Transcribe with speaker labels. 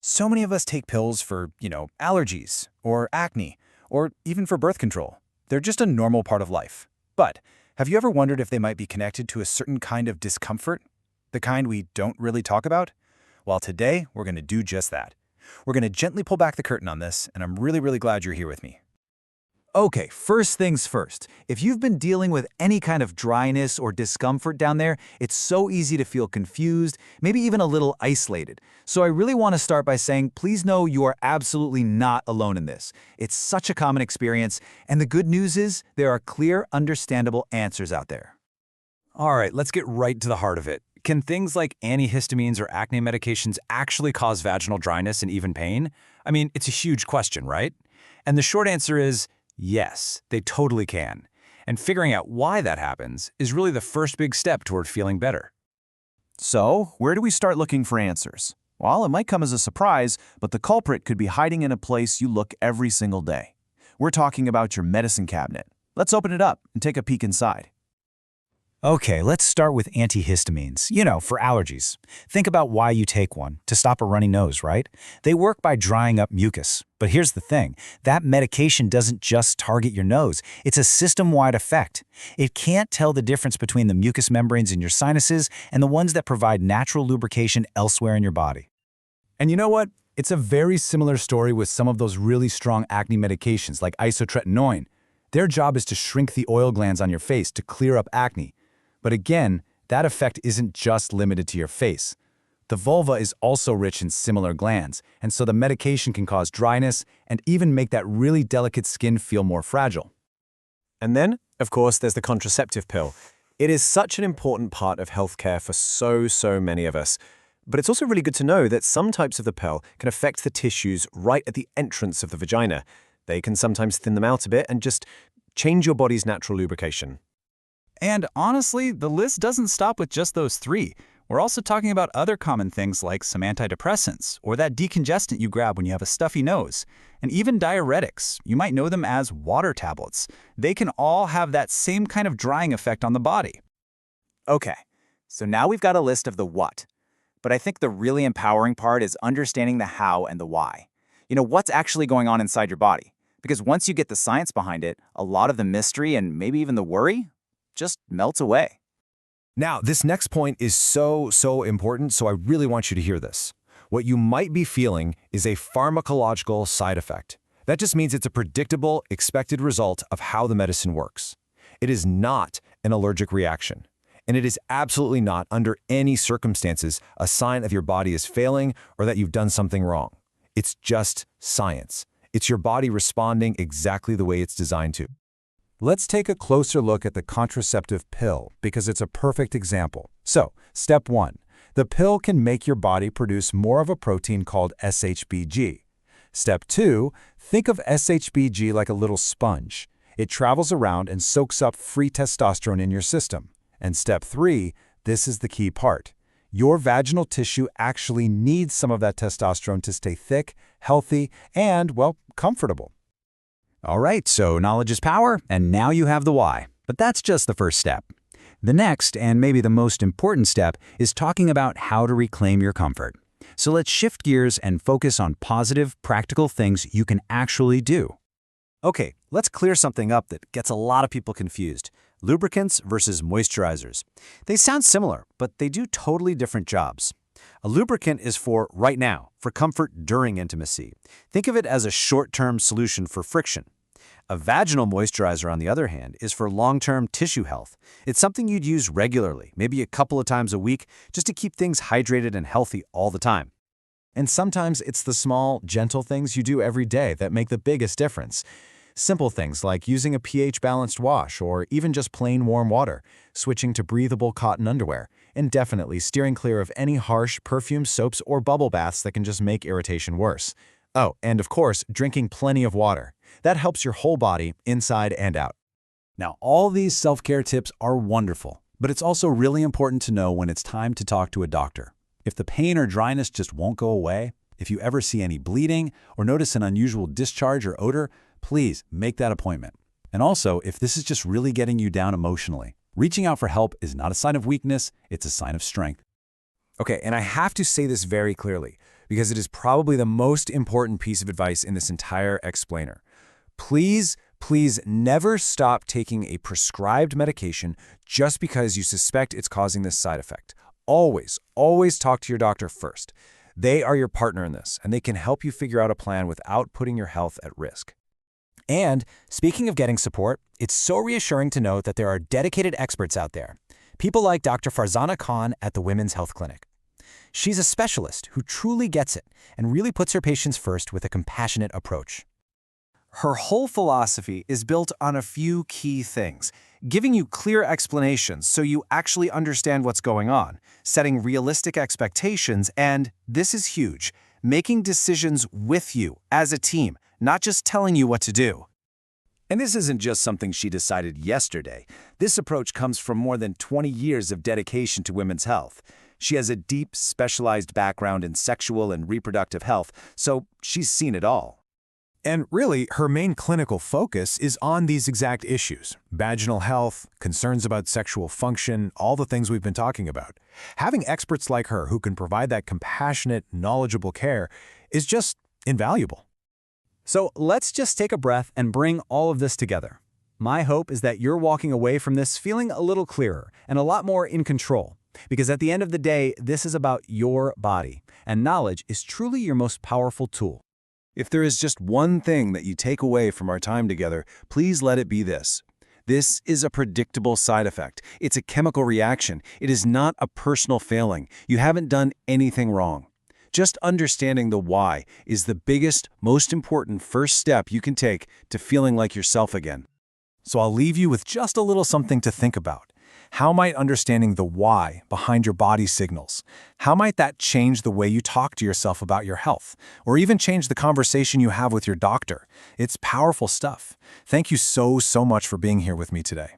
Speaker 1: So many of us take pills for, allergies, or acne, or even for birth control. They're just a normal part of life. But have you ever wondered if they might be connected to a certain kind of discomfort? The kind we don't really talk about? Well, today, we're going to do just that. We're going to gently pull back the curtain on this, and I'm really glad you're here with me.
Speaker 2: Okay, first things first. If you've been dealing with any kind of dryness or discomfort down there, it's so easy to feel confused, maybe even a little isolated. So I really want to start by saying, please know you are absolutely not alone in this. It's such a common experience, and the good news is there are clear, understandable answers out there.
Speaker 3: All right, let's get right to the heart of it. Can things like antihistamines or acne medications actually cause vaginal dryness and even pain? I mean, it's a huge question, right? And the short answer is, yes, they totally can. And figuring out why that happens is really the first big step toward feeling better.
Speaker 4: So, where do we start looking for answers? Well, it might come as a surprise, but the culprit could be hiding in a place you look every single day. We're talking about your medicine cabinet. Let's open it up and take a peek inside.
Speaker 2: Okay, let's start with antihistamines, for allergies. Think about why you take one, to stop a runny nose, right? They work by drying up mucus. But here's the thing, that medication doesn't just target your nose, it's a system-wide effect. It can't tell the difference between the mucous membranes in your sinuses and the ones that provide natural lubrication elsewhere in your body.
Speaker 3: And you know what? It's a very similar story with some of those really strong acne medications like isotretinoin. Their job is to shrink the oil glands on your face to clear up acne. But again, that effect isn't just limited to your face. The vulva is also rich in similar glands, and so the medication can cause dryness and even make that really delicate skin feel more fragile.
Speaker 5: And then, of course, there's the contraceptive pill. It is such an important part of healthcare for so many of us. But it's also really good to know that some types of the pill can affect the tissues right at the entrance of the vagina. They can sometimes thin them out a bit and just change your body's natural lubrication.
Speaker 6: And honestly, the list doesn't stop with just those three. We're also talking about other common things like some antidepressants, or that decongestant you grab when you have a stuffy nose, and even diuretics. You might know them as water tablets. They can all have that same kind of drying effect on the body.
Speaker 1: Okay, so now we've got a list of the what. But I think the really empowering part is understanding the how and the why. What's actually going on inside your body? Because once you get the science behind it, a lot of the mystery and maybe even the worry just melts away.
Speaker 7: Now, this next point is so important, so I really want you to hear this. What you might be feeling is a pharmacological side effect. That just means it's a predictable, expected result of how the medicine works. It is not an allergic reaction, and it is absolutely not, under any circumstances, a sign of your body is failing or that you've done something wrong. It's just science. It's your body responding exactly the way it's designed to.
Speaker 3: Let's take a closer look at the contraceptive pill because it's a perfect example. So, step 1. The pill can make your body produce more of a protein called SHBG. Step 2. Think of SHBG like a little sponge. It travels around and soaks up free testosterone in your system. And step 3. This is the key part. Your vaginal tissue actually needs some of that testosterone to stay thick, healthy, and, comfortable.
Speaker 2: All right, so knowledge is power, and now you have the why. But that's just the first step. The next, and maybe the most important step, is talking about how to reclaim your comfort. So let's shift gears and focus on positive, practical things you can actually do.
Speaker 5: Okay, let's clear something up that gets a lot of people confused. Lubricants versus moisturizers. They sound similar, but they do totally different jobs. A lubricant is for right now, for comfort during intimacy. Think of it as a short-term solution for friction. A vaginal moisturizer, on the other hand, is for long-term tissue health. It's something you'd use regularly, maybe a couple of times a week, just to keep things hydrated and healthy all the time.
Speaker 4: And sometimes it's the small, gentle things you do every day that make the biggest difference. Simple things like using a pH-balanced wash or even just plain warm water, switching to breathable cotton underwear, and definitely steering clear of any harsh perfumed soaps or bubble baths that can just make irritation worse. Oh, and of course, drinking plenty of water. That helps your whole body, inside and out.
Speaker 3: Now, all these self-care tips are wonderful, but it's also really important to know when it's time to talk to a doctor. If the pain or dryness just won't go away, if you ever see any bleeding or notice an unusual discharge or odor, please make that appointment. And also, if this is just really getting you down emotionally, reaching out for help is not a sign of weakness, it's a sign of strength.
Speaker 4: Okay, and I have to say this very clearly.
Speaker 3: because it is probably the most important piece of advice in this entire explainer. Please never stop taking a prescribed medication just because you suspect it's causing this side effect. Always talk to your doctor first. They are your partner in this, and they can help you figure out a plan without putting your health at risk.
Speaker 2: And speaking of getting support, it's so reassuring to know that there are dedicated experts out there. People like Dr. Farzana Khan at the Women's Health Clinic. She's a specialist who truly gets it and really puts her patients first with a compassionate approach.
Speaker 5: Her whole philosophy is built on a few key things, giving you clear explanations so you actually understand what's going on, setting realistic expectations, and, this is huge, making decisions with you as a team, not just telling you what to do.
Speaker 1: And this isn't just something she decided yesterday. This approach comes from more than 20 years of dedication to women's health. She has a deep, specialized background in sexual and reproductive health, so she's seen it all.
Speaker 3: And really, her main clinical focus is on these exact issues: vaginal health, concerns about sexual function, all the things we've been talking about. Having experts like her who can provide that compassionate, knowledgeable care is just invaluable.
Speaker 5: So let's just take a breath and bring all of this together. My hope is that you're walking away from this feeling a little clearer and a lot more in control. Because at the end of the day, this is about your body, and knowledge is truly your most powerful tool.
Speaker 7: If there is just one thing that you take away from our time together, please let it be this. This is a predictable side effect. It's a chemical reaction. It is not a personal failing. You haven't done anything wrong. Just understanding the why is the biggest, most important first step you can take to feeling like yourself again. So I'll leave you with just a little something to think about. How might understanding the why behind your body's signals, how might that change the way you talk to yourself about your health, or even change the conversation you have with your doctor? It's powerful stuff. Thank you so much for being here with me today.